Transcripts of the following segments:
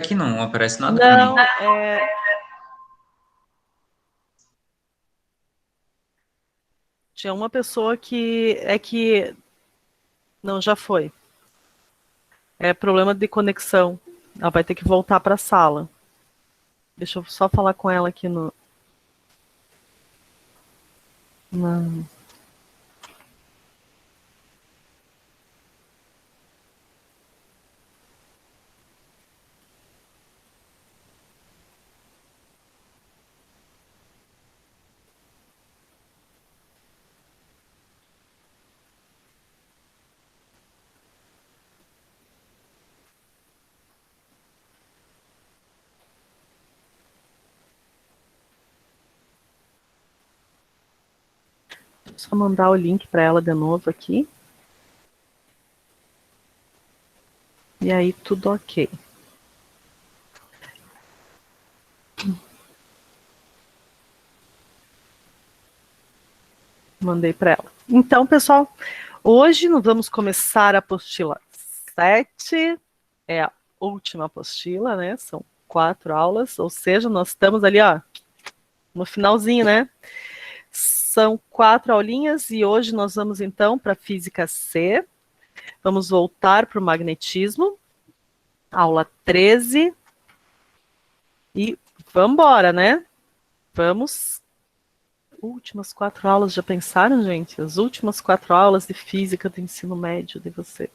Aqui não aparece nada para mim. Não, tinha uma pessoa que não, já foi. É problema de conexão. Ela vai ter que voltar para a sala. Deixa eu só falar com ela aqui no. na- Só mandar o link para ela de novo aqui. E aí, tudo ok. Mandei para ela. Então, pessoal, hoje nós vamos começar a apostila 7. É a última apostila, né? São 4 aulas, ou seja, nós estamos ali, ó, no finalzinho, né? São 4 aulinhas e hoje nós vamos então para Física C. Vamos voltar para o magnetismo, aula 13. E vamos embora, né? Vamos. Últimas 4 aulas, já pensaram, gente? As últimas 4 aulas de física do ensino médio de vocês.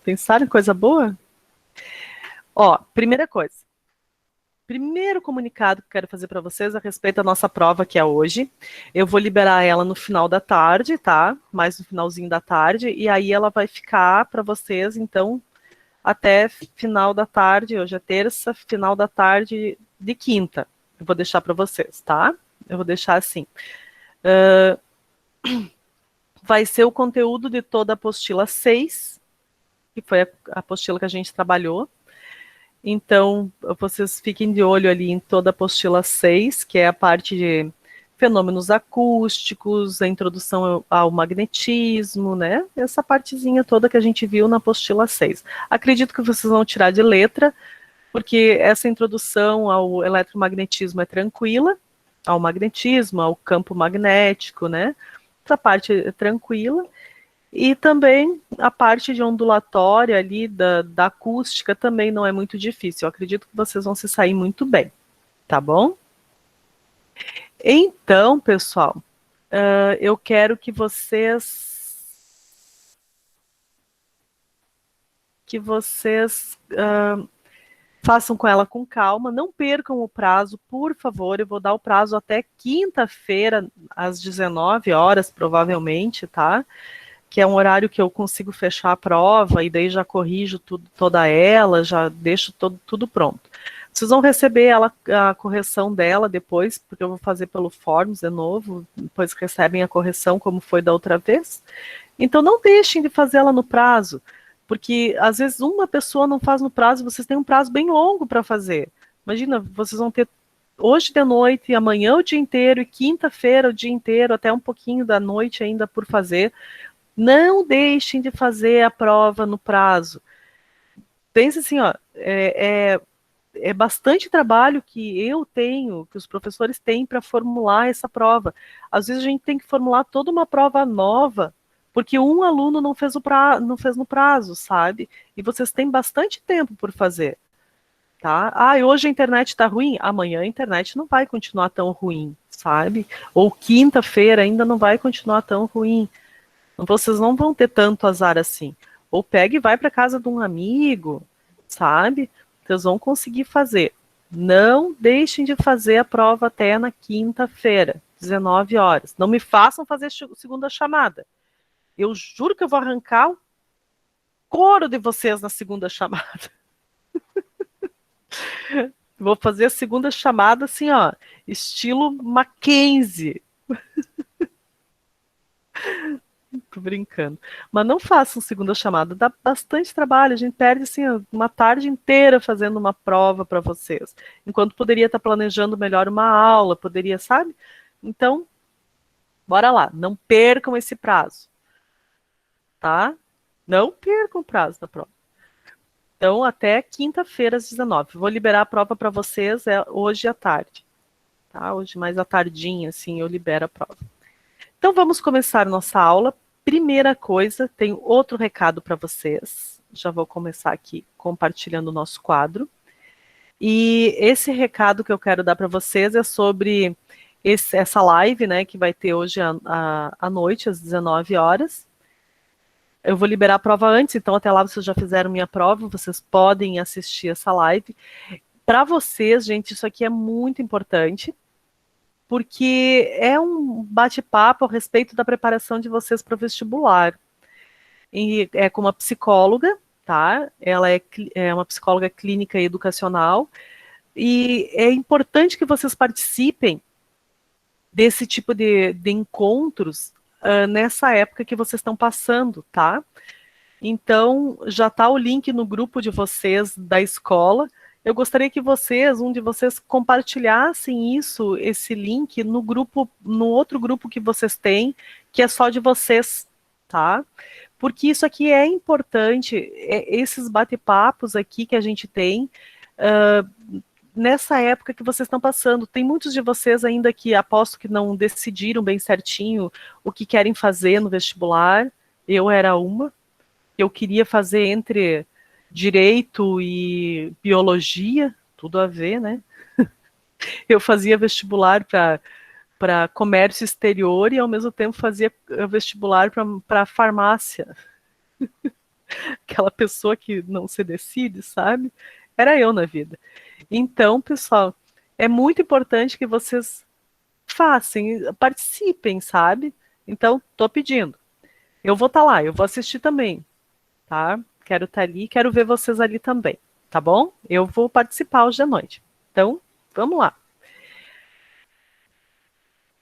Pensaram em coisa boa? Ó, primeira coisa. Primeiro comunicado que eu quero fazer para vocês a respeito da nossa prova que é hoje. Eu vou liberar ela no final da tarde, tá? Mais no finalzinho da tarde. E aí ela vai ficar para vocês, então, até final da tarde. Hoje é terça, final da tarde de quinta. Eu vou deixar para vocês, tá? Eu vou deixar assim. Vai ser o conteúdo de toda a apostila 6, que foi a apostila que a gente trabalhou. Então, vocês fiquem de olho ali em toda a apostila 6, que é a parte de fenômenos acústicos, a introdução ao magnetismo, né? Essa partezinha toda que a gente viu na apostila 6. Acredito que vocês vão tirar de letra, porque essa introdução ao eletromagnetismo é tranquila, ao magnetismo, ao campo magnético, né? Essa parte é tranquila. E também a parte de ondulatória ali da acústica também não é muito difícil. Eu acredito que vocês vão se sair muito bem, tá bom? Então, pessoal, eu quero que vocês façam com ela com calma, não percam o prazo, por favor. Eu vou dar o prazo até quinta-feira, às 19 horas, provavelmente, tá? Que é um horário que eu consigo fechar a prova e daí já corrijo toda ela, já deixo tudo pronto. Vocês vão receber a correção dela depois, porque eu vou fazer pelo Forms de novo, depois recebem a correção como foi da outra vez. Então não deixem de fazer ela no prazo, porque às vezes uma pessoa não faz no prazo, vocês têm um prazo bem longo para fazer. Imagina, vocês vão ter hoje de noite, amanhã o dia inteiro e quinta-feira o dia inteiro, até um pouquinho da noite ainda por fazer. Não deixem de fazer a prova no prazo. Pense assim, ó, é bastante trabalho que eu tenho, que os professores têm para formular essa prova. Às vezes a gente tem que formular toda uma prova nova, porque um aluno não fez no prazo, sabe? E vocês têm bastante tempo por fazer, tá? Ah, e hoje a internet está ruim, amanhã a internet não vai continuar tão ruim, sabe? Ou quinta-feira ainda não vai continuar tão ruim. Vocês não vão ter tanto azar assim. Ou pega e vai para casa de um amigo, sabe? Vocês vão conseguir fazer. Não deixem de fazer a prova até na quinta-feira, 19 horas. Não me façam fazer segunda chamada. Eu juro que eu vou arrancar o couro de vocês na segunda chamada. Vou fazer a segunda chamada assim, ó, estilo Mackenzie. Tô brincando. Mas não façam segunda chamada, dá bastante trabalho. A gente perde assim uma tarde inteira fazendo uma prova para vocês, enquanto poderia estar planejando melhor uma aula, poderia, sabe? Então, bora lá, não percam esse prazo, tá? Não percam o prazo da prova. Então, até quinta-feira às 19. Vou liberar a prova para vocês hoje à tarde. Tá? Hoje mais à tardinha, assim, eu libero a prova. Então, vamos começar nossa aula. Primeira coisa, tenho outro recado para vocês. Já vou começar aqui compartilhando o nosso quadro. E esse recado que eu quero dar para vocês é sobre essa live, né, que vai ter hoje à noite, às 19 horas. Eu vou liberar a prova antes, então até lá vocês já fizeram minha prova, vocês podem assistir essa live. Para vocês, gente, isso aqui é muito importante, porque é um bate-papo a respeito da preparação de vocês para o vestibular. E é com uma psicóloga, tá? Ela é uma psicóloga clínica e educacional, e é importante que vocês participem desse tipo de encontros nessa época que vocês estão passando, tá? Então, já está o link no grupo de vocês da escola. Eu gostaria que um de vocês, compartilhassem esse link no grupo, no outro grupo que vocês têm, que é só de vocês, tá? Porque isso aqui é importante, esses bate-papos aqui que a gente tem, nessa época que vocês estão passando. Tem muitos de vocês ainda que aposto que não decidiram bem certinho o que querem fazer no vestibular. Eu era uma. Eu queria fazer entre direito e biologia, tudo a ver, né? Eu fazia vestibular para comércio exterior e ao mesmo tempo fazia vestibular para farmácia. Aquela pessoa que não se decide, sabe? Era eu na vida. Então, pessoal, é muito importante que vocês participem, sabe? Então, tô pedindo. Eu vou estar lá, eu vou assistir também, tá? Quero estar ali, quero ver vocês ali também, tá bom? Eu vou participar hoje à noite. Então, vamos lá.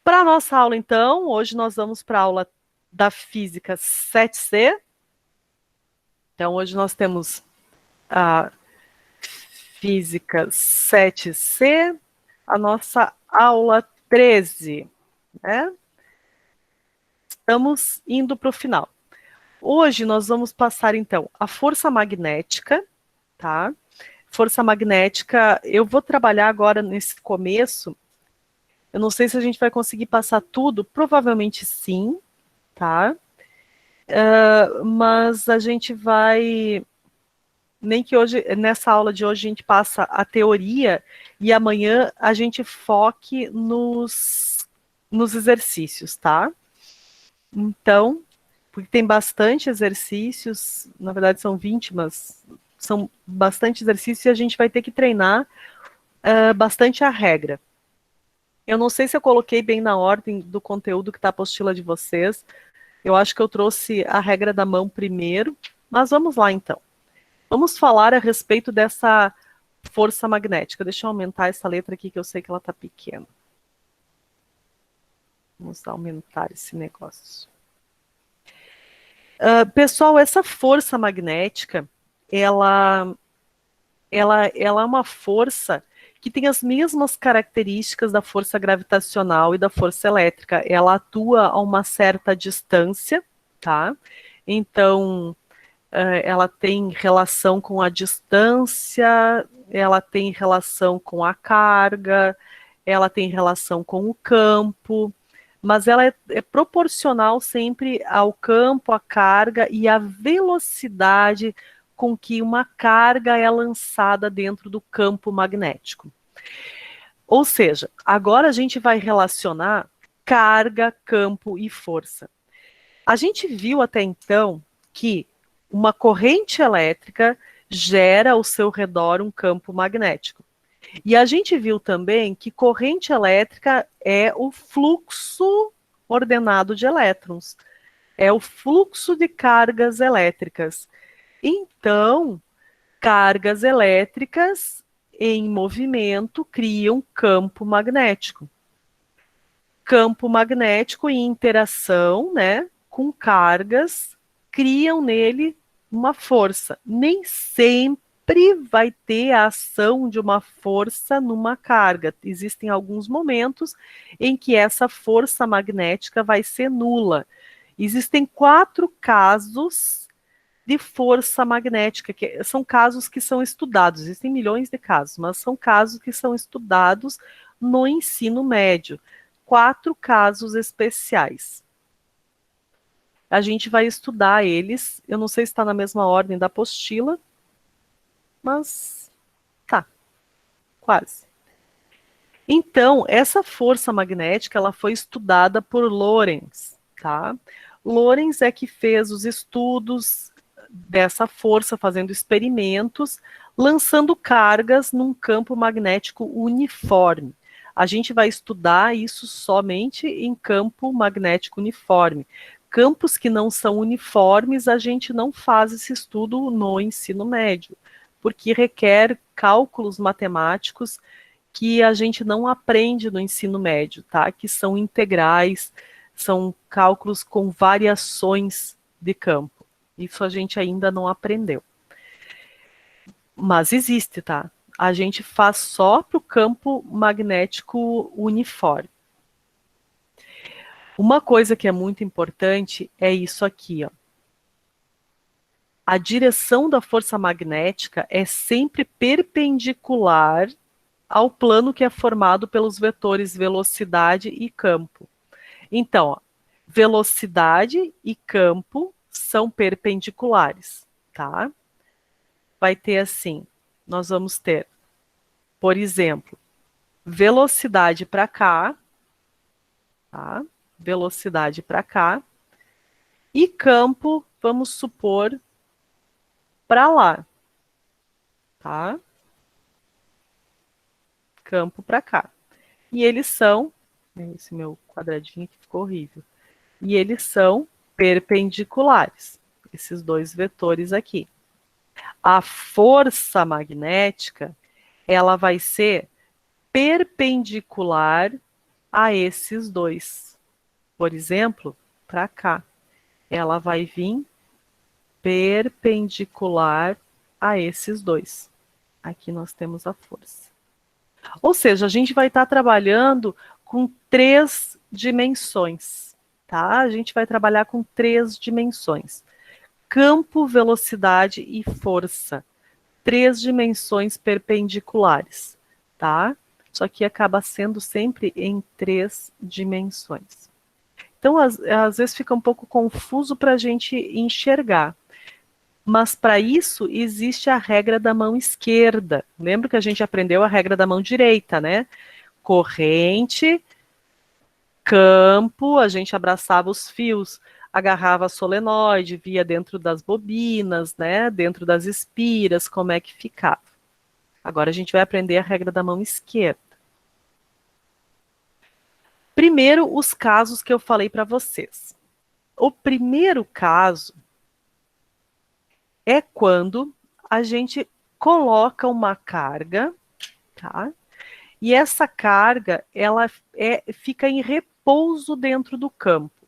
Para a nossa aula, então, hoje nós vamos para a aula da Física 7C. Então, hoje nós temos a Física 7C, a nossa aula 13, né? Estamos indo para o final. Hoje nós vamos passar, então, a força magnética, tá? Força magnética, eu vou trabalhar agora nesse começo. Eu não sei se a gente vai conseguir passar tudo, provavelmente sim, tá? Mas a gente vai. Nem que hoje, nessa aula de hoje, a gente passa a teoria e amanhã a gente foque nos exercícios, tá? Então, porque tem bastante exercícios, na verdade são 20, mas são bastante exercícios e a gente vai ter que treinar bastante a regra. Eu não sei se eu coloquei bem na ordem do conteúdo que está a apostila de vocês. Eu acho que eu trouxe a regra da mão primeiro, mas vamos lá então. Vamos falar a respeito dessa força magnética. Deixa eu aumentar essa letra aqui que eu sei que ela está pequena. Vamos aumentar esse negócio. Pessoal, essa força magnética, ela é uma força que tem as mesmas características da força gravitacional e da força elétrica. Ela atua a uma certa distância, tá? Então, ela tem relação com a distância, ela tem relação com a carga, ela tem relação com o campo, mas ela é proporcional sempre ao campo, à carga e à velocidade com que uma carga é lançada dentro do campo magnético. Ou seja, agora a gente vai relacionar carga, campo e força. A gente viu até então que uma corrente elétrica gera ao seu redor um campo magnético. E a gente viu também que corrente elétrica é o fluxo ordenado de elétrons, é o fluxo de cargas elétricas. Então, cargas elétricas em movimento criam campo magnético. Campo magnético em interação, né, com cargas criam nele uma força. Nem sempre vai ter a ação de uma força numa carga. Existem alguns momentos em que essa força magnética vai ser nula. Existem 4 casos de força magnética, que são casos que são estudados, existem milhões de casos, mas são casos que são estudados no ensino médio. 4 casos especiais. A gente vai estudar eles, eu não sei se está na mesma ordem da apostila, mas tá, quase. Então, essa força magnética, ela foi estudada por Lorentz, tá? Lorentz é que fez os estudos dessa força, fazendo experimentos, lançando cargas num campo magnético uniforme. A gente vai estudar isso somente em campo magnético uniforme. Campos que não são uniformes, a gente não faz esse estudo no ensino médio, porque requer cálculos matemáticos que a gente não aprende no ensino médio, tá? Que são integrais, são cálculos com variações de campo. Isso a gente ainda não aprendeu. Mas existe, tá? A gente faz só para o campo magnético uniforme. Uma coisa que é muito importante é isso aqui, ó. A direção da força magnética é sempre perpendicular ao plano que é formado pelos vetores velocidade e campo. Então, ó, velocidade e campo são perpendiculares, tá? Vai ter assim, nós vamos ter, por exemplo, velocidade para cá, tá? Velocidade para cá, e campo, vamos supor, para lá, tá? Campo para cá. E eles são, esse meu quadradinho aqui ficou horrível, e eles são perpendiculares, esses dois vetores aqui. A força magnética, ela vai ser perpendicular a esses dois. Por exemplo, para cá, ela vai vir perpendicular a esses dois. Aqui nós temos a força. Ou seja, a gente vai estar trabalhando com 3 dimensões, tá? A gente vai trabalhar com 3 dimensões. Campo, velocidade e força. 3 dimensões perpendiculares, tá? Isso aqui acaba sendo sempre em 3 dimensões. Então, às vezes fica um pouco confuso para a gente enxergar. Mas para isso existe a regra da mão esquerda. Lembra que a gente aprendeu a regra da mão direita, né? Corrente, campo, a gente abraçava os fios, agarrava a solenoide, via dentro das bobinas, né? Dentro das espiras, como é que ficava. Agora a gente vai aprender a regra da mão esquerda. Primeiro, os casos que eu falei para vocês. O primeiro caso é quando a gente coloca uma carga, tá? E essa carga, ela fica em repouso dentro do campo.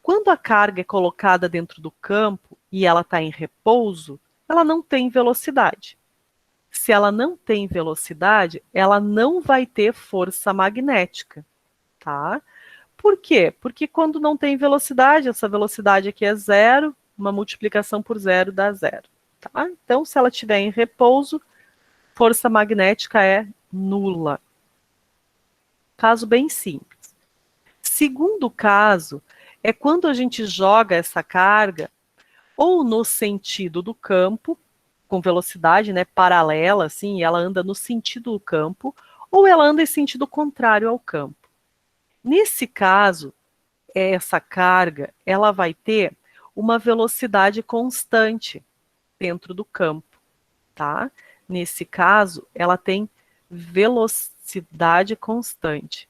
Quando a carga é colocada dentro do campo e ela está em repouso, ela não tem velocidade. Se ela não tem velocidade, ela não vai ter força magnética, tá? Por quê? Porque quando não tem velocidade, essa velocidade aqui é zero, uma multiplicação por zero dá zero, tá? Então, se ela estiver em repouso, força magnética é nula. Caso bem simples. Segundo caso, é quando a gente joga essa carga ou no sentido do campo, com velocidade, né, paralela, assim, ela anda no sentido do campo, ou ela anda em sentido contrário ao campo. Nesse caso, essa carga, ela vai ter uma velocidade constante dentro do campo, tá? Nesse caso, ela tem velocidade constante.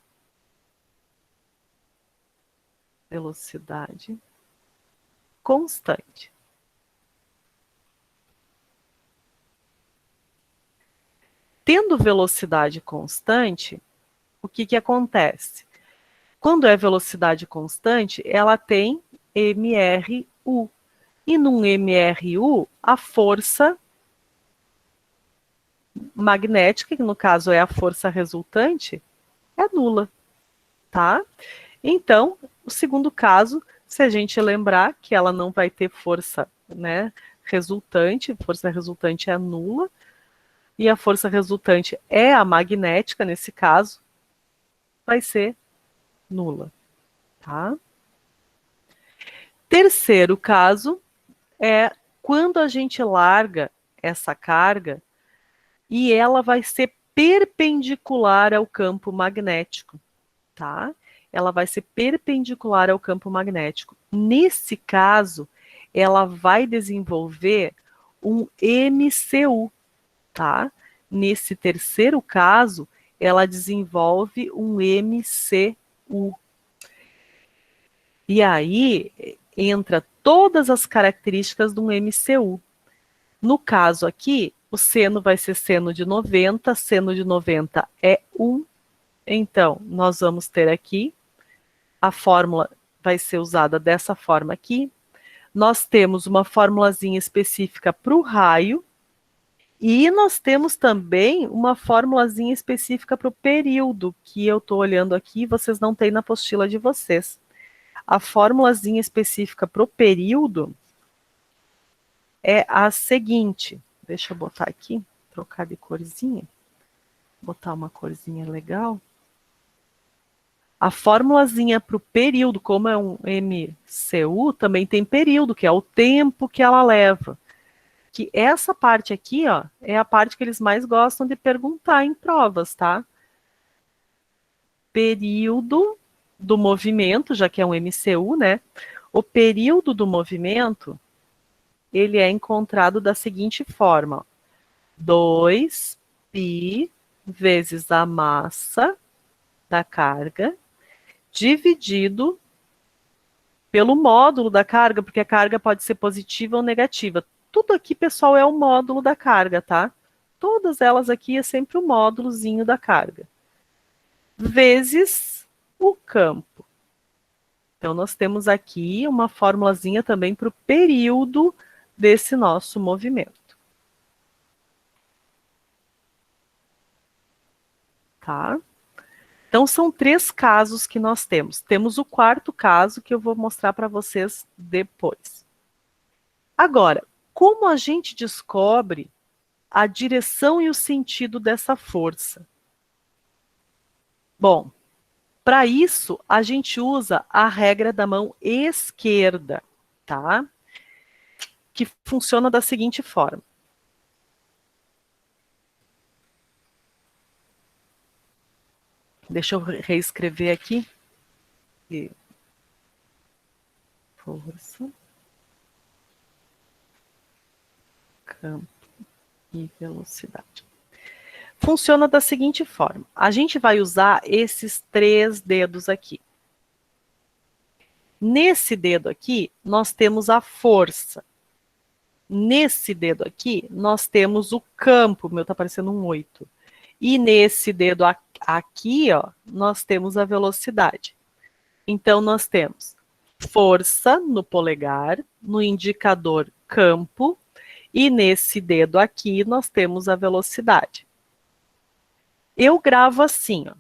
Velocidade constante. Tendo velocidade constante, o que que acontece? Quando é velocidade constante, ela tem MRU. E num MRU, a força magnética, que no caso é a força resultante, é nula, tá? Então, o segundo caso Se a gente lembrar que ela não vai ter força, né, resultante, força resultante é nula, e a força resultante é a magnética, nesse caso, vai ser nula, tá? Terceiro caso é quando a gente larga essa carga e ela vai ser perpendicular ao campo magnético, tá? Ela vai ser perpendicular ao campo magnético. Nesse caso, ela vai desenvolver um MCU, tá? Nesse terceiro caso, ela desenvolve um MCU. E aí entra todas as características de um MCU. No caso aqui, o seno vai ser seno de 90 é 1. Então, nós vamos ter aqui, a fórmula vai ser usada dessa forma aqui. Nós temos uma formulazinha específica para o raio, e nós temos também uma formulazinha específica para o período, que eu estou olhando aqui, vocês não têm na apostila de vocês. A formulazinha específica para o período é a seguinte. Deixa eu botar aqui, trocar de corzinha. Botar uma corzinha legal. A formulazinha para o período, como é um MCU, também tem período, que é o tempo que ela leva. Que essa parte aqui, ó, é a parte que eles mais gostam de perguntar em provas, tá? Período do movimento, já que é um MCU, né? O período do movimento, ele é encontrado da seguinte forma: 2π vezes a massa da carga dividido pelo módulo da carga, porque a carga pode ser positiva ou negativa. Tudo aqui, pessoal, é o módulo da carga, tá? Todas elas aqui é sempre o módulozinho da carga. Vezes o campo. Então, nós temos aqui uma formulazinha também para o período desse nosso movimento. Tá? Então, são 3 casos que nós temos. Temos o quarto caso que eu vou mostrar para vocês depois. Agora, como a gente descobre a direção e o sentido dessa força? Bom, para isso, a gente usa a regra da mão esquerda, tá? Que funciona da seguinte forma. Deixa eu reescrever aqui. Força, campo e velocidade. Funciona da seguinte forma. A gente vai usar esses 3 dedos aqui. Nesse dedo aqui, nós temos a força. Nesse dedo aqui, nós temos o campo. O meu está parecendo um 8. E nesse dedo aqui, ó, nós temos a velocidade. Então, nós temos força no polegar, no indicador campo, e nesse dedo aqui nós temos a velocidade. Eu gravo assim, ó,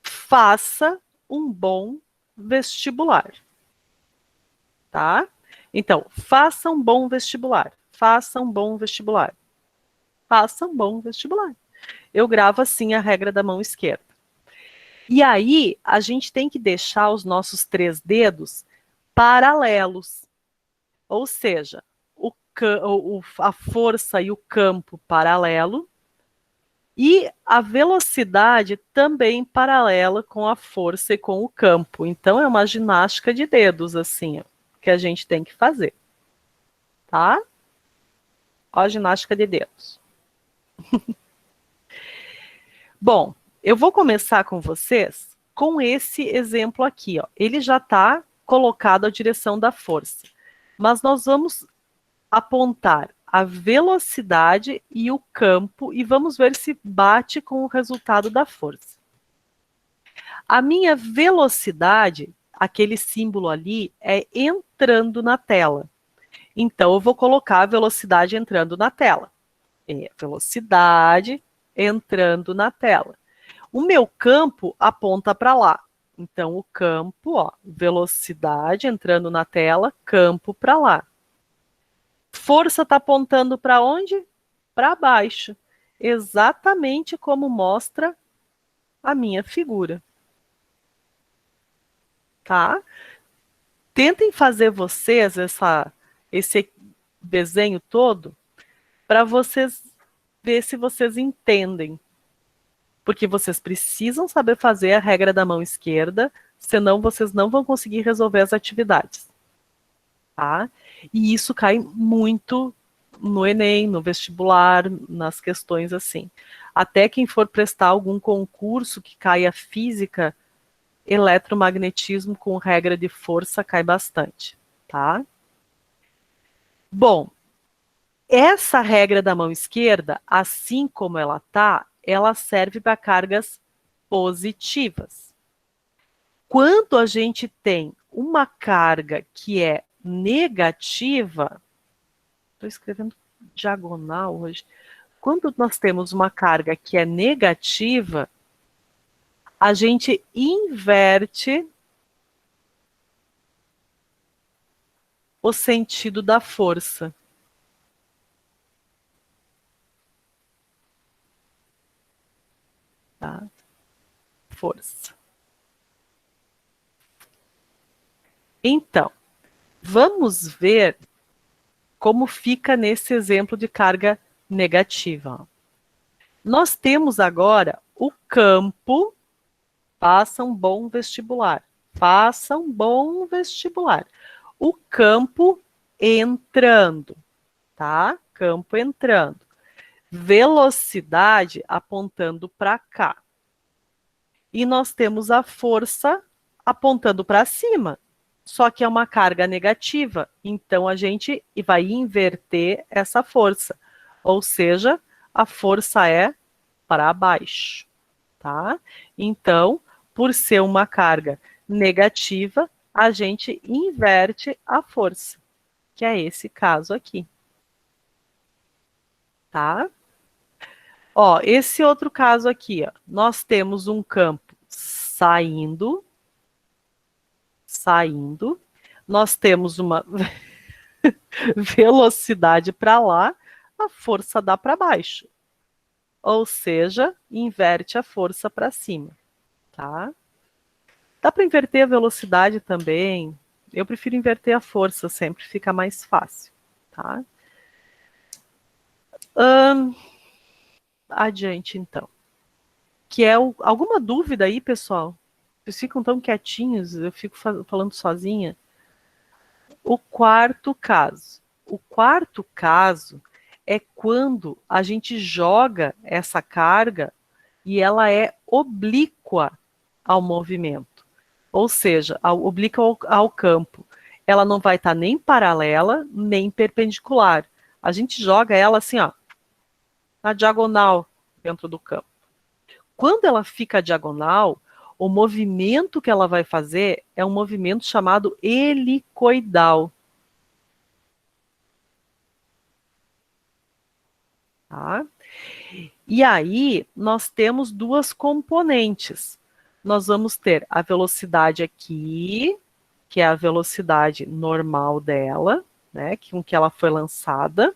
faça um bom vestibular. Tá? Então, faça um bom vestibular. Faça um bom vestibular. Faça um bom vestibular. Eu gravo assim a regra da mão esquerda. E aí, a gente tem que deixar os nossos 3 dedos paralelos. Ou seja, a força e o campo paralelo, e a velocidade também paralela com a força e com o campo. Então, é uma ginástica de dedos, assim, ó, que a gente tem que fazer. Tá? Ó, a ginástica de dedos. Bom, eu vou começar com vocês com esse exemplo aqui, ó. Ele já está colocado a direção da força, mas nós vamos apontar a velocidade e o campo e vamos ver se bate com o resultado da força. A minha velocidade, aquele símbolo ali, é entrando na tela. Então, eu vou colocar a velocidade entrando na tela. Velocidade entrando na tela. O meu campo aponta para lá. Então, o campo, ó, velocidade entrando na tela, campo para lá. Força está apontando para onde? Para baixo. Exatamente como mostra a minha figura. Tá? Tentem fazer vocês esse desenho todo para vocês ver se vocês entendem. Porque vocês precisam saber fazer a regra da mão esquerda, senão vocês não vão conseguir resolver as atividades. Tá? E isso cai muito no Enem, no vestibular, nas questões assim. Até quem for prestar algum concurso que caia física, eletromagnetismo com regra de força cai bastante, tá? Bom, essa regra da mão esquerda, assim como ela tá, ela serve para cargas positivas. Quando a gente tem uma carga que é negativa, estou escrevendo diagonal hoje. Quando nós temos uma carga que é negativa, a gente inverte o sentido da força. Tá? Força. Então, vamos ver como fica nesse exemplo de carga negativa. Nós temos agora o campo, faça um bom vestibular, faça um bom vestibular. O campo entrando, tá? Campo entrando. Velocidade apontando para cá. E nós temos a força apontando para cima. Só que é uma carga negativa, então a gente vai inverter essa força. Ou seja, a força é para baixo, tá? Então, por ser uma carga negativa, a gente inverte a força, que é esse caso aqui. Tá? Ó, esse outro caso aqui, ó, nós temos um campo saindo, nós temos uma velocidade para lá, a força dá para baixo. Ou seja, inverte a força para cima, tá? Dá para inverter a velocidade também. Eu prefiro inverter a força sempre, fica mais fácil, tá? Adiante, então. Que é alguma dúvida aí, pessoal? Vocês ficam tão quietinhos, eu fico falando sozinha. O quarto caso. O quarto caso é quando a gente joga essa carga e ela é oblíqua ao movimento. Ou seja, oblíqua ao campo. Ela não vai estar nem paralela, nem perpendicular. A gente joga ela assim, ó, na diagonal dentro do campo. Quando ela fica diagonal, o movimento que ela vai fazer é um movimento chamado helicoidal. Tá? E aí, nós temos duas componentes. Nós vamos ter a velocidade aqui, que é a velocidade normal dela, né, com que ela foi lançada,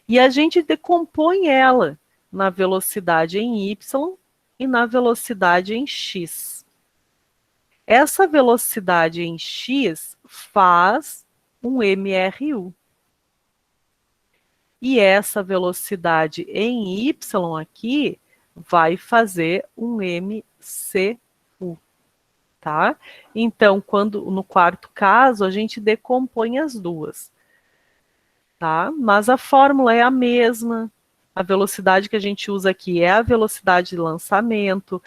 e a gente decompõe ela na velocidade em y e na velocidade em x. Essa velocidade em x faz um MRU. E essa velocidade em y aqui vai fazer um MCU, tá? Então, quando no quarto caso, a gente decompõe as duas, tá? Mas a fórmula é a mesma. A velocidade que a gente usa aqui é a velocidade de lançamento.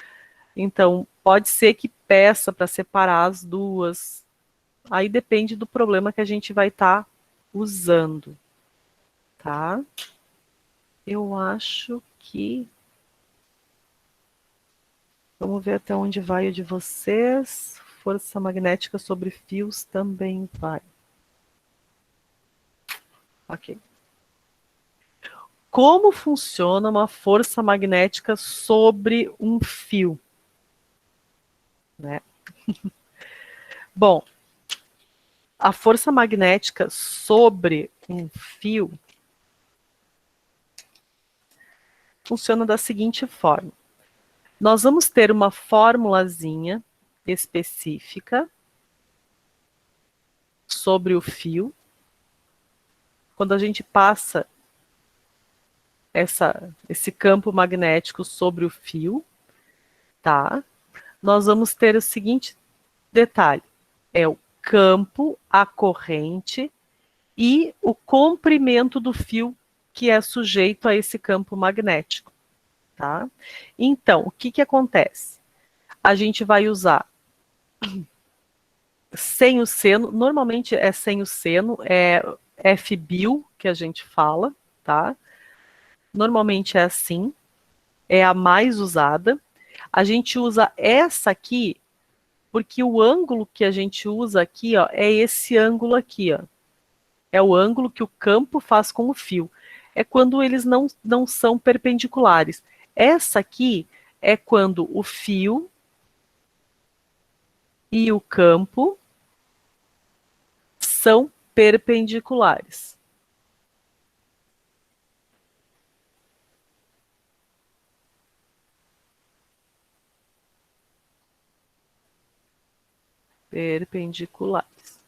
Então, pode ser que peça para separar as duas. Aí depende do problema que a gente vai estar usando, tá? Eu acho que... Vamos ver até onde vai o de vocês. Força magnética sobre fios também vai. Ok. Como funciona uma força magnética sobre um fio? Né? Bom, a força magnética sobre um fio funciona da seguinte forma. Nós vamos ter uma formulazinha específica sobre o fio. Quando a gente passa esse campo magnético sobre o fio, tá? Nós vamos ter o seguinte detalhe: é o campo, a corrente e o comprimento do fio que é sujeito a esse campo magnético, tá? Então, o que acontece? A gente vai usar sem o seno, normalmente é sem o seno, é F-bil que a gente fala, tá? Normalmente é assim, é a mais usada. A gente usa essa aqui porque o ângulo que a gente usa aqui, ó, é esse ângulo aqui, ó. É o ângulo que o campo faz com o fio. É quando eles não são perpendiculares. Essa aqui é quando o fio e o campo são perpendiculares. Perpendiculares.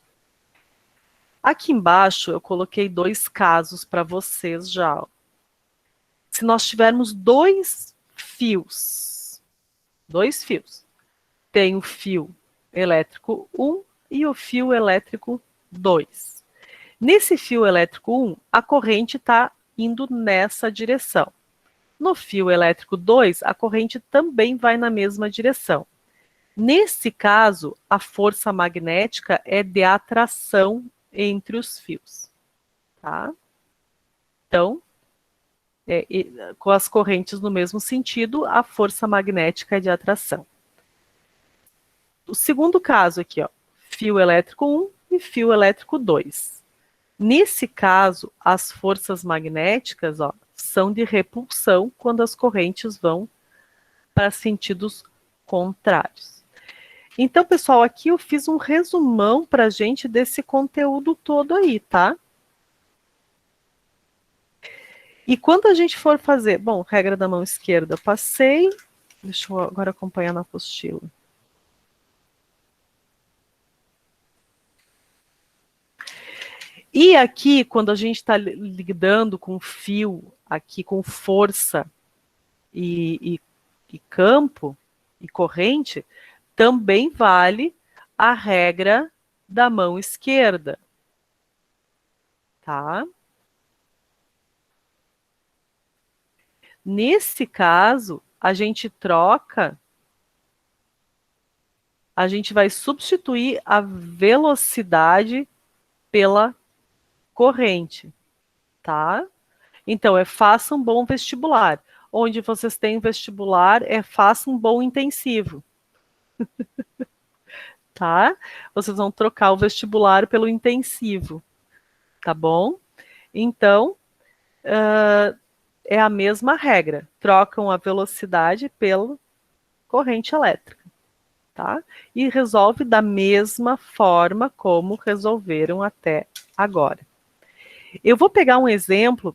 Aqui embaixo eu coloquei dois casos para vocês já. Se nós tivermos dois fios, tem o fio elétrico 1 e o fio elétrico 2. Nesse fio elétrico 1, a corrente está indo nessa direção. No fio elétrico 2, a corrente também vai na mesma direção. Nesse caso, a força magnética é de atração entre os fios. Tá? Então, com as correntes no mesmo sentido, a força magnética é de atração. O segundo caso aqui, ó, fio elétrico 1 e fio elétrico 2. Nesse caso, as forças magnéticas, ó, são de repulsão quando as correntes vão para sentidos contrários. Então, pessoal, aqui eu fiz um resumão para a gente desse conteúdo todo aí, tá? E quando a gente for fazer, bom, regra da mão esquerda, passei, deixa eu agora acompanhar na apostila. E aqui, quando a gente está lidando com fio, aqui com força e campo e corrente, também vale a regra da mão esquerda, tá? Nesse caso, a gente troca, a gente vai substituir a velocidade pela corrente, tá? Então, faça um bom vestibular. Onde vocês têm vestibular, faça um bom intensivo, tá? Vocês vão trocar o vestibular pelo intensivo, tá bom? Então, é a mesma regra. Trocam a velocidade pela corrente elétrica, tá? E resolve da mesma forma como resolveram até agora. Eu vou pegar um exemplo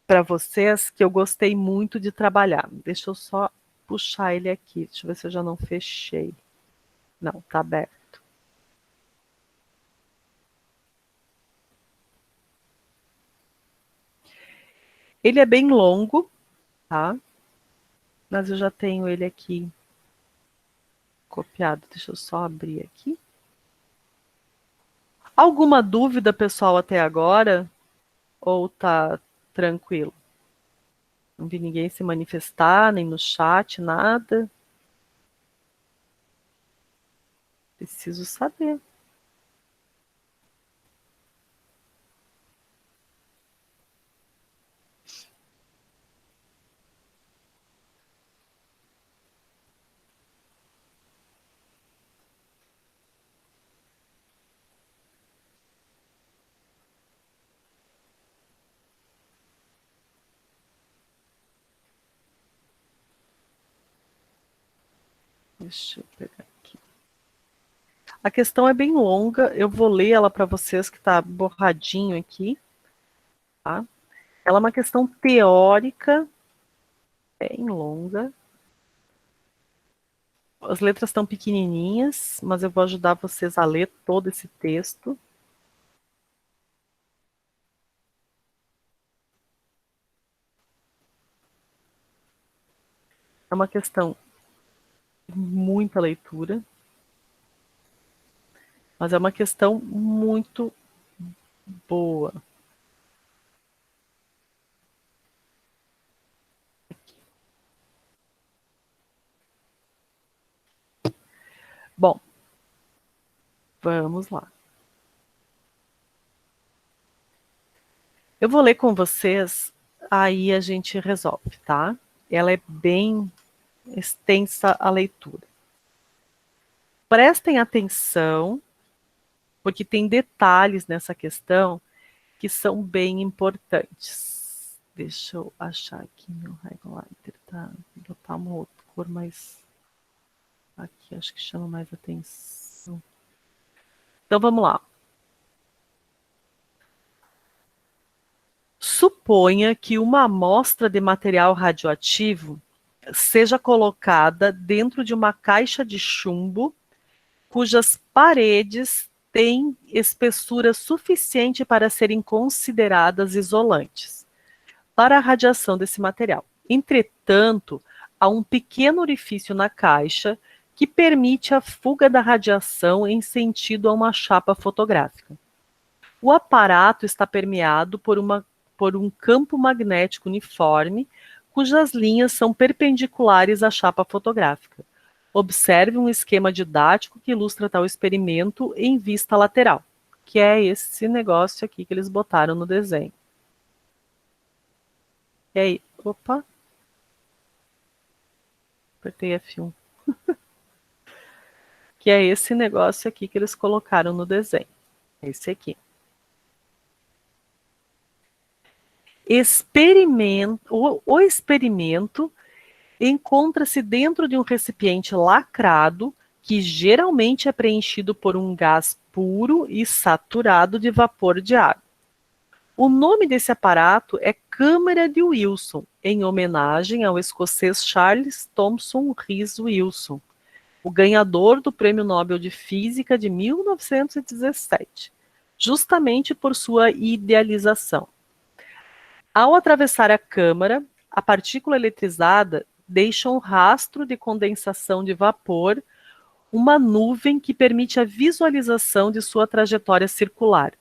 para vocês que eu gostei muito de trabalhar. Deixa eu só puxar ele aqui. Deixa eu ver se eu já não fechei. Não, tá aberto. Ele é bem longo, tá? Mas eu já tenho ele aqui copiado. Deixa eu só abrir aqui. Alguma dúvida, pessoal, até agora? Ou tá tranquilo? Não vi ninguém se manifestar, nem no chat, nada. Preciso saber. Deixa eu pegar aqui. A questão é bem longa, eu vou ler ela para vocês, que está borradinho aqui. Tá? Ela é uma questão teórica, bem longa. As letras estão pequenininhas, mas eu vou ajudar vocês a ler todo esse texto. É uma questão de muita leitura, mas é uma questão muito boa. Bom, vamos lá. Eu vou ler com vocês, aí a gente resolve, tá? Ela é bem extensa a leitura. Prestem atenção, porque tem detalhes nessa questão que são bem importantes. Deixa eu achar aqui meu highlighter, tá? Vou botar uma outra cor mais... Aqui, acho que chama mais atenção. Então, vamos lá. Suponha que uma amostra de material radioativo seja colocada dentro de uma caixa de chumbo cujas paredes têm espessura suficiente para serem consideradas isolantes para a radiação desse material. Entretanto, há um pequeno orifício na caixa que permite a fuga da radiação em sentido a uma chapa fotográfica. O aparato está permeado por um campo magnético uniforme, cujas linhas são perpendiculares à chapa fotográfica. Observe um esquema didático que ilustra tal experimento em vista lateral, que é esse negócio aqui que eles botaram no desenho. E aí, opa, apertei F1. Que é esse negócio aqui que eles colocaram no desenho. Esse aqui. O experimento encontra-se dentro de um recipiente lacrado, que geralmente é preenchido por um gás puro e saturado de vapor de água. O nome desse aparato é Câmara de Wilson, em homenagem ao escocês Charles Thomson Rhys Wilson, o ganhador do Prêmio Nobel de Física de 1917, justamente por sua idealização. Ao atravessar a câmara, a partícula eletrizada deixa um rastro de condensação de vapor, uma nuvem que permite a visualização de sua trajetória circular.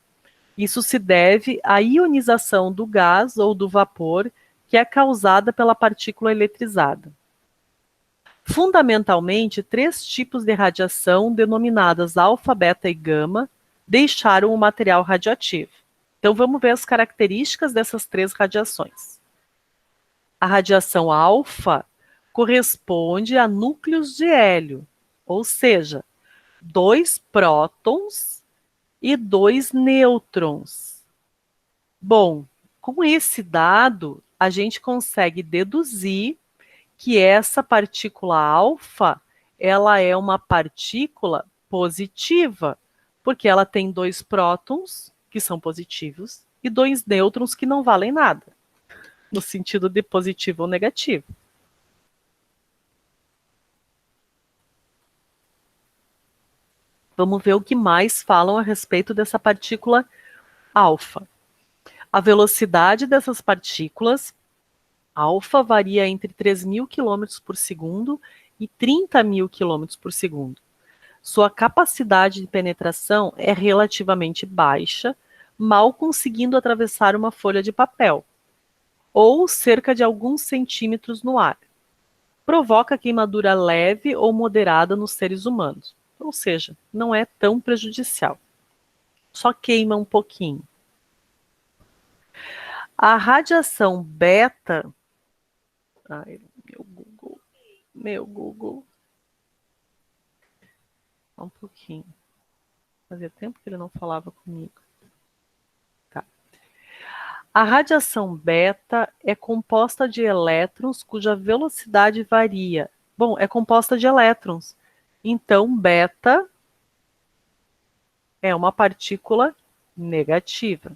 Isso se deve à ionização do gás ou do vapor que é causada pela partícula eletrizada. Fundamentalmente, 3 tipos de radiação, denominadas alfa, beta e gama, deixaram o material radioativo. Então, vamos ver as características dessas 3 radiações. A radiação alfa corresponde a núcleos de hélio, ou seja, 2 prótons e 2 nêutrons. Bom, com esse dado, a gente consegue deduzir que essa partícula alfa, ela é uma partícula positiva, porque ela tem 2 prótons, que são positivos, e 2 nêutrons que não valem nada, no sentido de positivo ou negativo. Vamos ver o que mais falam a respeito dessa partícula alfa. A velocidade dessas partículas alfa varia entre 3.000 km por segundo e 30.000 km por segundo. Sua capacidade de penetração é relativamente baixa, mal conseguindo atravessar uma folha de papel, ou cerca de alguns centímetros no ar. Provoca queimadura leve ou moderada nos seres humanos, ou seja, não é tão prejudicial. Só queima um pouquinho. A radiação beta... Ai, meu Google. Só um pouquinho. Fazia tempo que ele não falava comigo. Tá. A radiação beta é composta de elétrons cuja velocidade varia. Bom, é composta de elétrons. Então, beta é uma partícula negativa,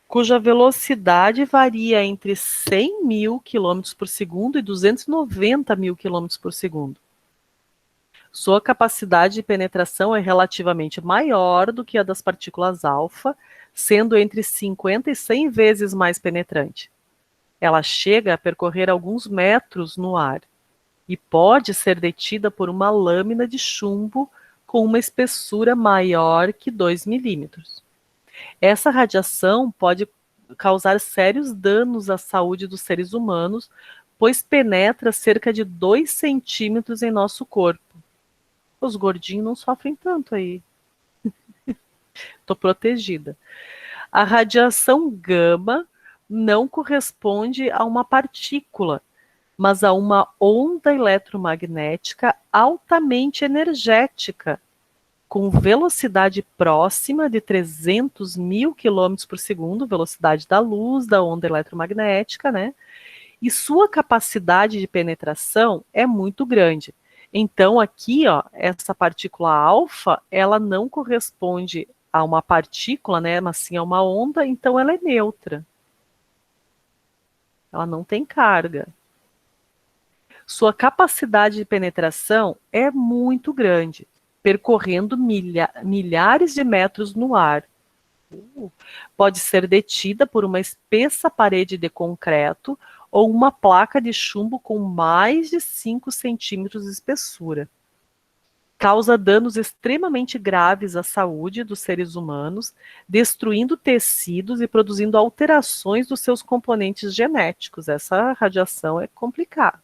cuja velocidade varia entre 100 mil quilômetros por segundo e 290 mil quilômetros por segundo. Sua capacidade de penetração é relativamente maior do que a das partículas alfa, sendo entre 50 e 100 vezes mais penetrante. Ela chega a percorrer alguns metros no ar e pode ser detida por uma lâmina de chumbo com uma espessura maior que 2 milímetros. Essa radiação pode causar sérios danos à saúde dos seres humanos, pois penetra cerca de 2 centímetros em nosso corpo. Os gordinhos não sofrem tanto aí. Estou protegida. A radiação gama não corresponde a uma partícula, mas a uma onda eletromagnética altamente energética, com velocidade próxima de 300 mil quilômetros por segundo, velocidade da luz, da onda eletromagnética, né? E sua capacidade de penetração é muito grande. Então, aqui, ó, essa partícula alfa, ela não corresponde a uma partícula, né, mas sim a uma onda, então ela é neutra. Ela não tem carga. Sua capacidade de penetração é muito grande, percorrendo milhares de metros no ar. Pode ser detida por uma espessa parede de concreto ou uma placa de chumbo com mais de 5 centímetros de espessura. Causa danos extremamente graves à saúde dos seres humanos, destruindo tecidos e produzindo alterações dos seus componentes genéticos. Essa radiação é complicada.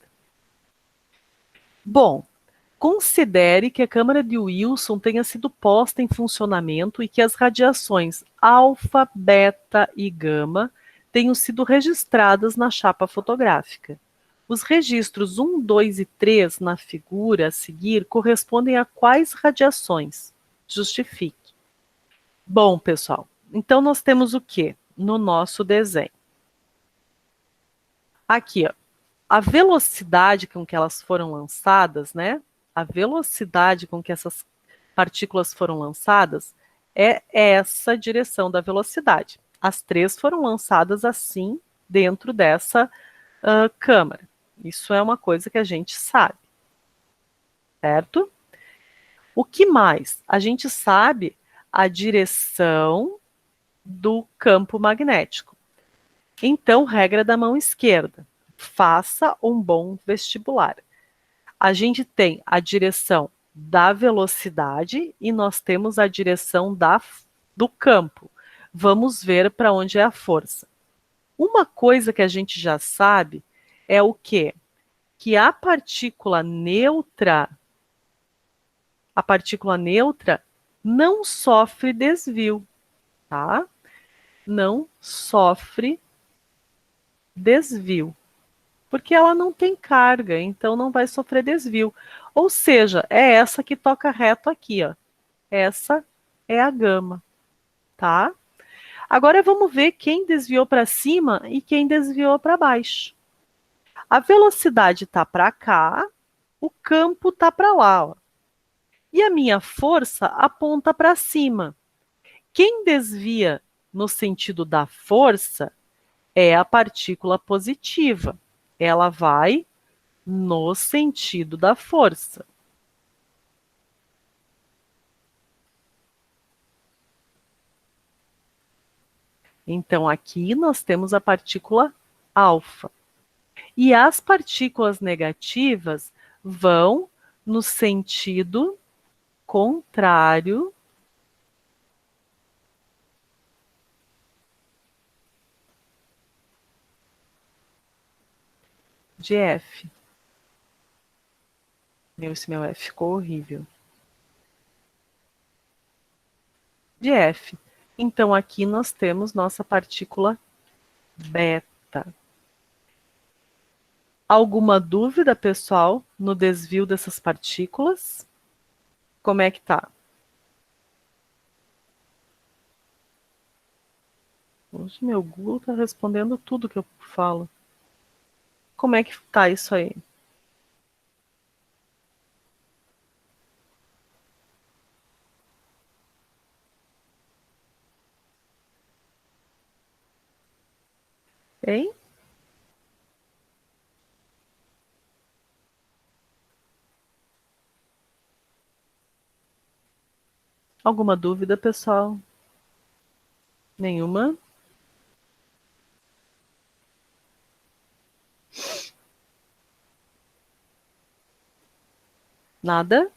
Bom, considere que a câmara de Wilson tenha sido posta em funcionamento e que as radiações alfa, beta e gama tenham sido registradas na chapa fotográfica. Os registros 1, 2 e 3 na figura a seguir correspondem a quais radiações? Justifique. Bom, pessoal, então nós temos o que no nosso desenho? Aqui, ó, a velocidade com que elas foram lançadas, né? A velocidade com que essas partículas foram lançadas é essa direção da velocidade. As três foram lançadas assim dentro dessa câmara. Isso é uma coisa que a gente sabe, certo? O que mais? A gente sabe a direção do campo magnético. Então, regra da mão esquerda: faça um bom vestibular. A gente tem a direção da velocidade e nós temos a direção do campo. Vamos ver para onde é a força. Uma coisa que a gente já sabe é o quê? Que a partícula neutra não sofre desvio, tá? Não sofre desvio, porque ela não tem carga, então não vai sofrer desvio. Ou seja, é essa que toca reto aqui, ó. Essa é a gama, tá? Agora vamos ver quem desviou para cima e quem desviou para baixo. A velocidade está para cá, o campo está para lá, ó. E a minha força aponta para cima. Quem desvia no sentido da força é a partícula positiva. Ela vai no sentido da força. Então, aqui nós temos a partícula alfa. E as partículas negativas vão no sentido contrário de F. Esse meu F ficou horrível. De F. Então, aqui nós temos nossa partícula beta. Alguma dúvida, pessoal, no desvio dessas partículas? Como é que tá? Hoje meu Google tá respondendo tudo que eu falo. Como é que tá isso aí? Hein? Alguma dúvida, pessoal? Nenhuma? Nada?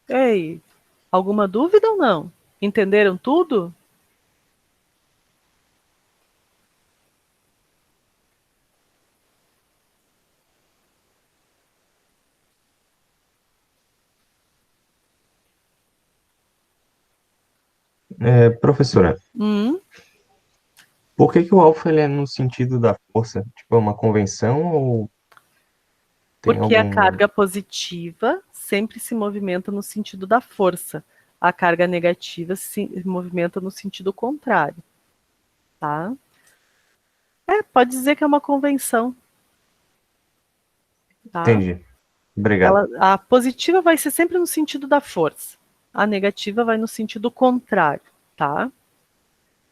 Ei, alguma dúvida ou não? Entenderam tudo? Professora, Hum, por que que o alfa ele é no sentido da força? Tipo, é uma convenção ou tem porque a algum... carga positiva sempre se movimenta no sentido da força. A carga negativa se movimenta no sentido contrário, tá? Pode dizer que é uma convenção, tá? Entendi. Obrigado. A positiva vai ser sempre no sentido da força. A negativa vai no sentido contrário, tá?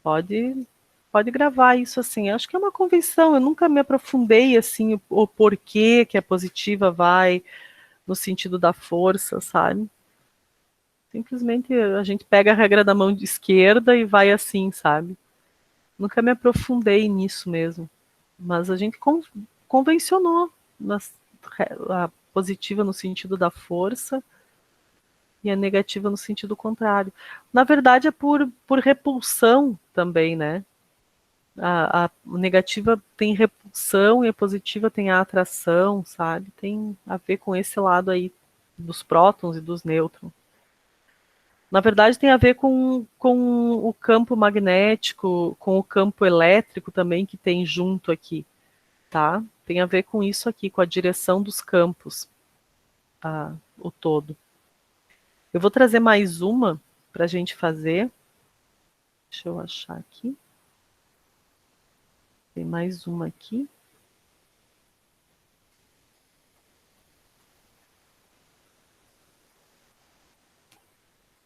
Pode, pode gravar isso assim. Eu acho que é uma convenção. Eu nunca me aprofundei assim o porquê que a positiva vai no sentido da força, sabe? Simplesmente a gente pega a regra da mão de esquerda e vai assim, sabe? Nunca me aprofundei nisso mesmo. Mas a gente convencionou a positiva no sentido da força e a negativa no sentido contrário. Na verdade, é por repulsão também, né? A negativa tem repulsão e a positiva tem a atração, sabe? Tem a ver com esse lado aí dos prótons e dos nêutrons. Na verdade, tem a ver com o campo magnético, com o campo elétrico também que tem junto aqui, tá? Tem a ver com isso aqui, com a direção dos campos, o todo. Eu vou trazer mais uma para a gente fazer. Deixa eu achar aqui. Tem mais uma aqui.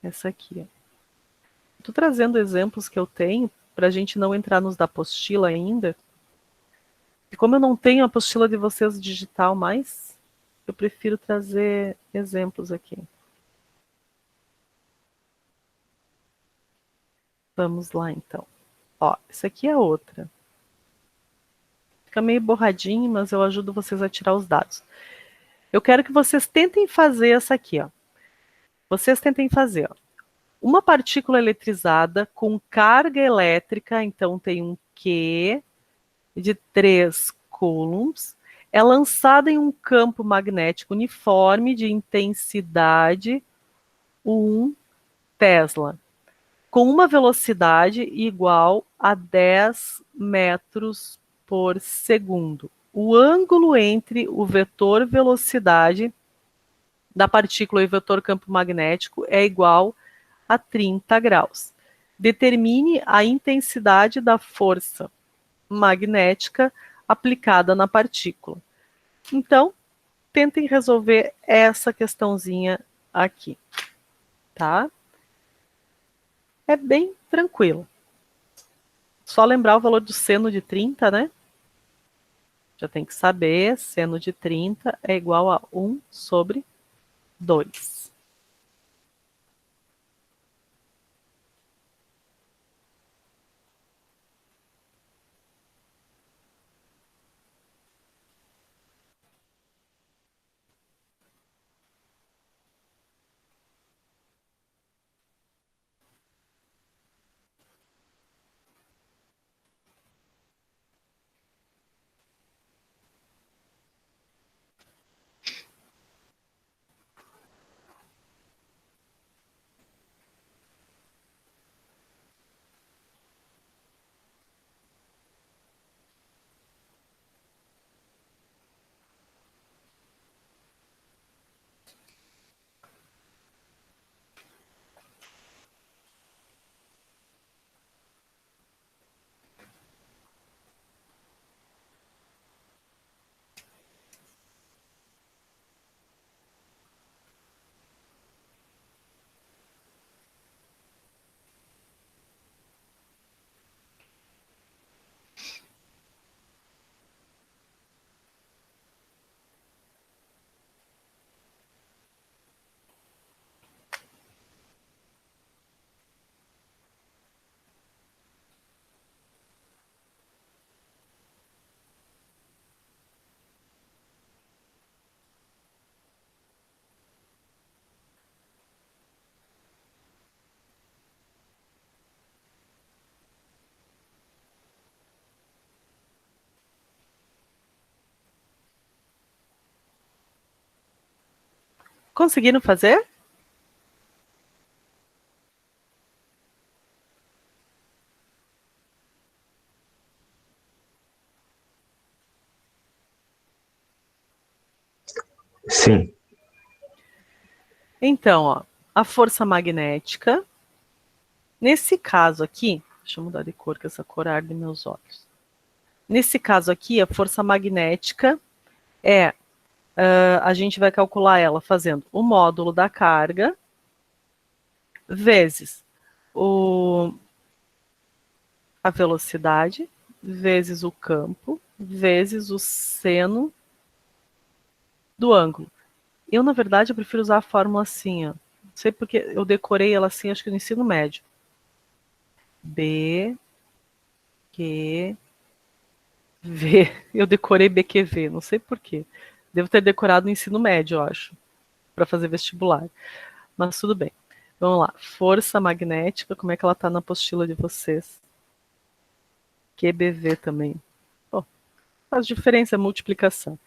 Essa aqui. Estou trazendo exemplos que eu tenho para a gente não entrar nos da apostila ainda. E como eu não tenho a apostila de vocês digital mais, eu prefiro trazer exemplos aqui. Vamos lá, então. Ó, essa aqui é outra. Fica meio borradinho, mas eu ajudo vocês a tirar os dados. Eu quero que vocês tentem fazer essa aqui, ó. Vocês tentem fazer, ó. Uma partícula eletrizada com carga elétrica, então tem um Q de 3 coulombs, é lançada em um campo magnético uniforme de intensidade 1 Tesla, com uma velocidade igual a 10 metros por segundo. O ângulo entre o vetor velocidade da partícula e o vetor campo magnético é igual a 30 graus. Determine a intensidade da força magnética aplicada na partícula. Então, tentem resolver essa questãozinha aqui, tá? É bem tranquilo. Só lembrar o valor do seno de 30, né? Já tem que saber, seno de 30 é igual a 1 sobre 2. Conseguiram fazer? Sim. Então, ó, a força magnética, nesse caso aqui, deixa eu mudar de cor, que essa cor arde meus olhos. Nesse caso aqui, a força magnética é, a gente vai calcular ela fazendo o módulo da carga vezes a velocidade, vezes o campo, vezes o seno do ângulo. Eu, na verdade, eu prefiro usar a fórmula assim, ó. Não sei porque eu decorei ela assim, acho que no ensino médio. B, Q, V. Eu decorei BQV, não sei porquê. Devo ter decorado no ensino médio, eu acho, para fazer vestibular. Mas tudo bem. Vamos lá. Força magnética, como é que ela está na apostila de vocês? QBV também. Pô, faz diferença, multiplicação.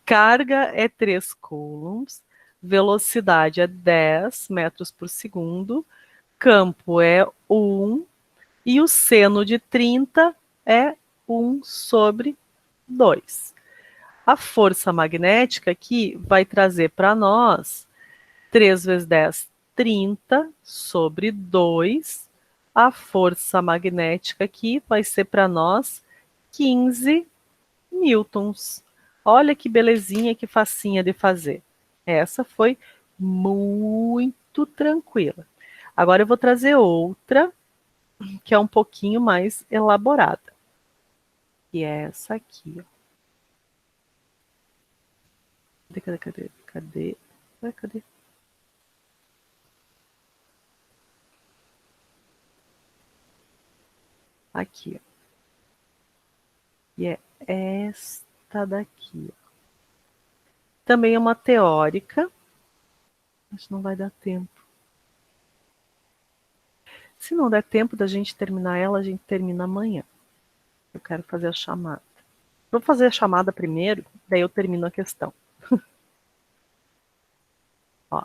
Carga é 3 coulombs, velocidade é 10 metros por segundo, campo é 1 e o seno de 30 é 1 sobre 2. A força magnética aqui vai trazer para nós 3 vezes 10, 30 sobre 2. A força magnética aqui vai ser para nós 15 newtons. Olha que belezinha, que facinha de fazer. Essa foi muito tranquila. Agora eu vou trazer outra, que é um pouquinho mais elaborada. E é essa aqui, ó. Cadê? Cadê? Aqui, ó. E é esta daqui, ó. Também é uma teórica, mas não vai dar tempo. Se não der tempo da gente terminar ela, a gente termina amanhã. Eu quero fazer a chamada. Vou fazer a chamada primeiro, daí eu termino a questão. Ó.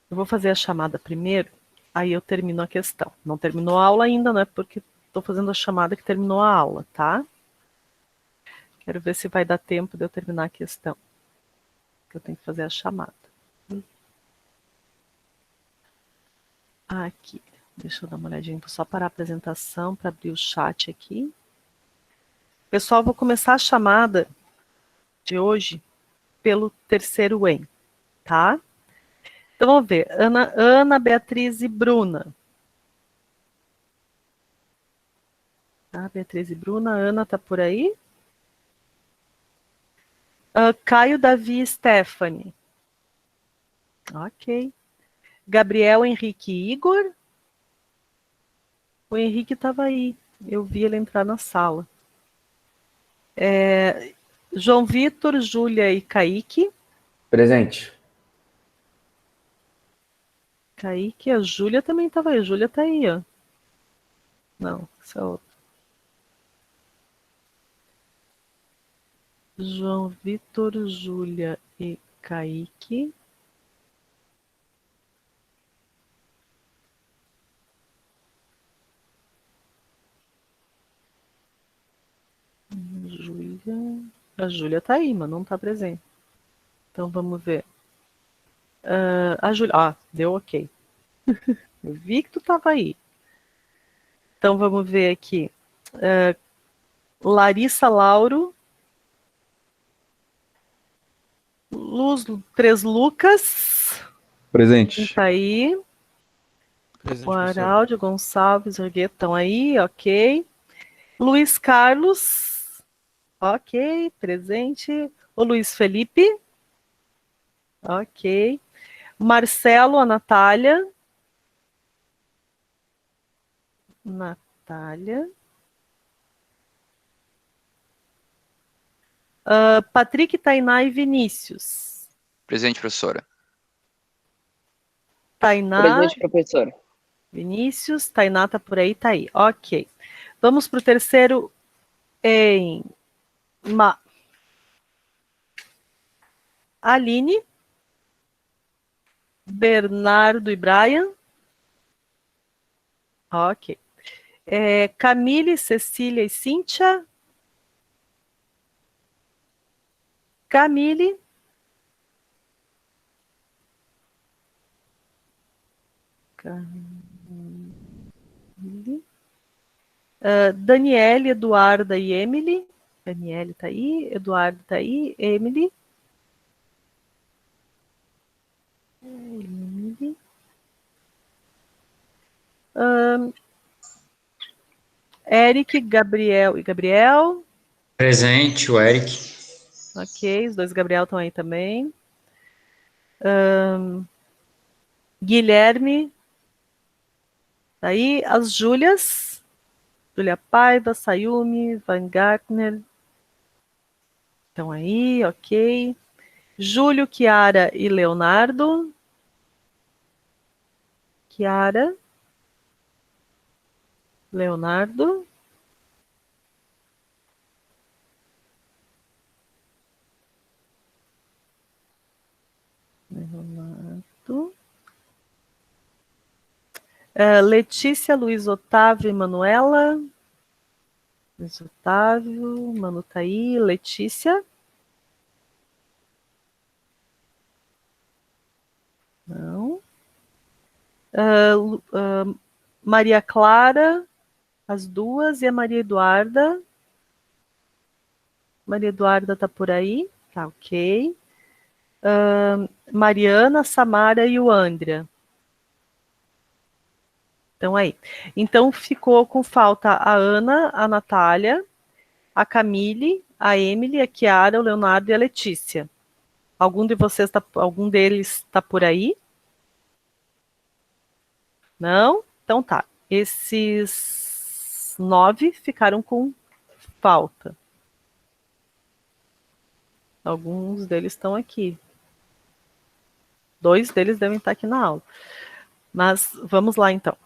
Eu vou fazer a chamada primeiro, aí eu termino a questão. Não terminou a aula ainda, né? Porque estou fazendo a chamada que terminou a aula, tá? Quero ver se vai dar tempo de eu terminar a questão. Que eu tenho que fazer a chamada. Aqui. Deixa eu dar uma olhadinha. Vou só parar a apresentação para abrir o chat aqui. Pessoal, vou começar a chamada de hoje pelo terceiro EM, tá? Então vamos ver. Ana, Beatriz e Bruna. Tá, Beatriz e Bruna. Ana tá por aí? Caio, Davi e Stephanie. Ok. Gabriel, Henrique e Igor. O Henrique estava aí. Eu vi ele entrar na sala. João Vitor, Júlia e Kaique. Presente. Kaique, a Júlia também estava aí. A Júlia está aí, ó. Não, essa é outra. João Vitor, Júlia e Kaique. Júlia. A Júlia está aí, mas não está presente. Então vamos ver. A Júlia. Ah, deu ok. Eu vi que tu estava aí. Então vamos ver aqui. Larissa Lauro. Três Lucas. Presente. Tá aí. Presente, O professor. Araldo Gonçalves, Argueto estão aí, ok. Luiz Carlos, ok, presente. O Luiz Felipe, ok. Marcelo, a Natália. Natália. Patrick, Tainá e Vinícius. Presente, professora. Tainá, Presente, professora. Vinícius, Tainá tá por aí, tá aí, ok. Vamos para o terceiro em Aline. Bernardo e Brian. Ok. Camille, Cecília e Cíntia. Camille. Daniele, Eduarda e Emily. Daniele tá aí, Eduardo tá aí, Emily. Eric, Gabriel e Gabriel. Presente, o Eric. Ok, os dois Gabriel estão aí também. Guilherme. Tá aí, as Júlias. Júlia Paiva, Sayumi, Van Gartner. Estão aí, ok. Júlio, Chiara e Leonardo. Chiara. Leonardo. Leonardo. Letícia, Luiz Otávio e Manuela. Luiz Otávio, Manu tá aí. Letícia. Não. Maria Clara, as duas, e a Maria Eduarda. Maria Eduarda tá por aí, tá ok. Mariana, Samara e o Andrea. Então aí. Então ficou com falta a Ana, a Natália, a Camille, a Emily, a Chiara, o Leonardo e a Letícia. Algum deles está por aí? Não? Então tá. Esses 9 ficaram com falta. Alguns deles estão aqui. 2 deles devem estar aqui na aula. Mas vamos lá então.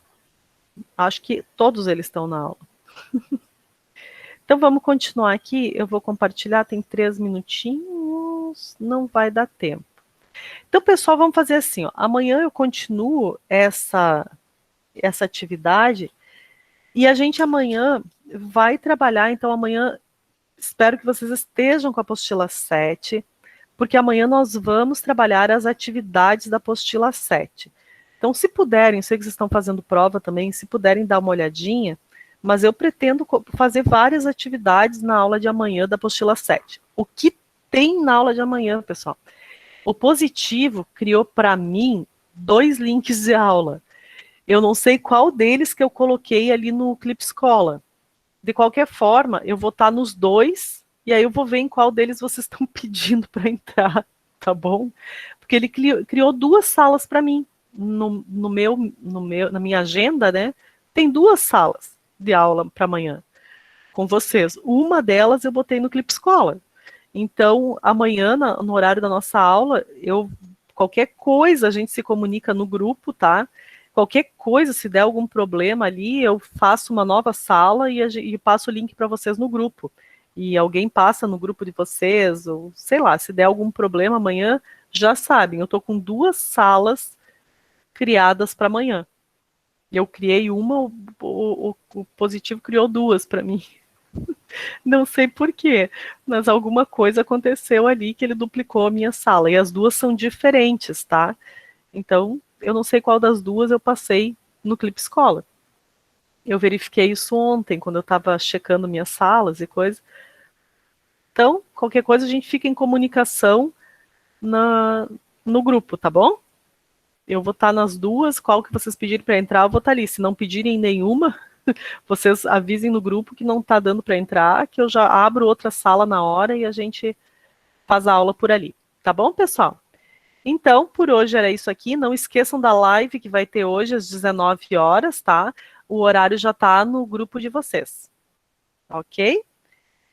Acho que todos eles estão na aula. Então vamos continuar aqui. Eu vou compartilhar, tem 3 minutinhos. Não vai dar tempo. Então, pessoal, vamos fazer assim. Ó. Amanhã eu continuo essa atividade. E a gente amanhã vai trabalhar. Então, amanhã espero que vocês estejam com a apostila 7. Porque amanhã nós vamos trabalhar as atividades da apostila 7. Então, se puderem, sei que vocês estão fazendo prova também, se puderem dar uma olhadinha, mas eu pretendo fazer várias atividades na aula de amanhã da apostila 7. O que tem na aula de amanhã, pessoal? O Positivo criou para mim 2 links de aula. Eu não sei qual deles que eu coloquei ali no Clip Escola. De qualquer forma, eu vou estar nos 2, e aí eu vou ver em qual deles vocês estão pedindo para entrar, tá bom? Porque ele criou 2 salas para mim. Na minha agenda, né? Tem 2 salas de aula para amanhã com vocês. Uma delas eu botei no Clip Escola. Então, amanhã, no horário da nossa aula, qualquer coisa a gente se comunica no grupo, tá? Qualquer coisa, se der algum problema ali, eu faço uma nova sala e passo o link para vocês no grupo. E alguém passa no grupo de vocês, ou sei lá, se der algum problema amanhã, já sabem, eu estou com 2 salas criadas para amanhã. Eu criei uma, o Positivo criou 2 para mim. Não sei por quê, mas alguma coisa aconteceu ali que ele duplicou a minha sala. E as 2 são diferentes, tá? Então, eu não sei qual das 2 eu passei no Clip Escola. Eu verifiquei isso ontem, quando eu estava checando minhas salas e coisa. Então, qualquer coisa a gente fica em comunicação no grupo, tá bom? Eu vou estar nas 2, qual que vocês pedirem para entrar, eu vou estar ali. Se não pedirem nenhuma, vocês avisem no grupo que não está dando para entrar, que eu já abro outra sala na hora e a gente faz a aula por ali. Tá bom, pessoal? Então, por hoje era isso aqui. Não esqueçam da live que vai ter hoje às 19 horas, tá? O horário já está no grupo de vocês. Ok?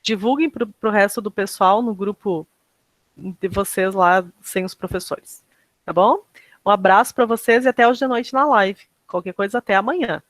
Divulguem para o resto do pessoal no grupo de vocês lá, sem os professores. Tá bom? Um abraço para vocês e até hoje de noite na live. Qualquer coisa, até amanhã.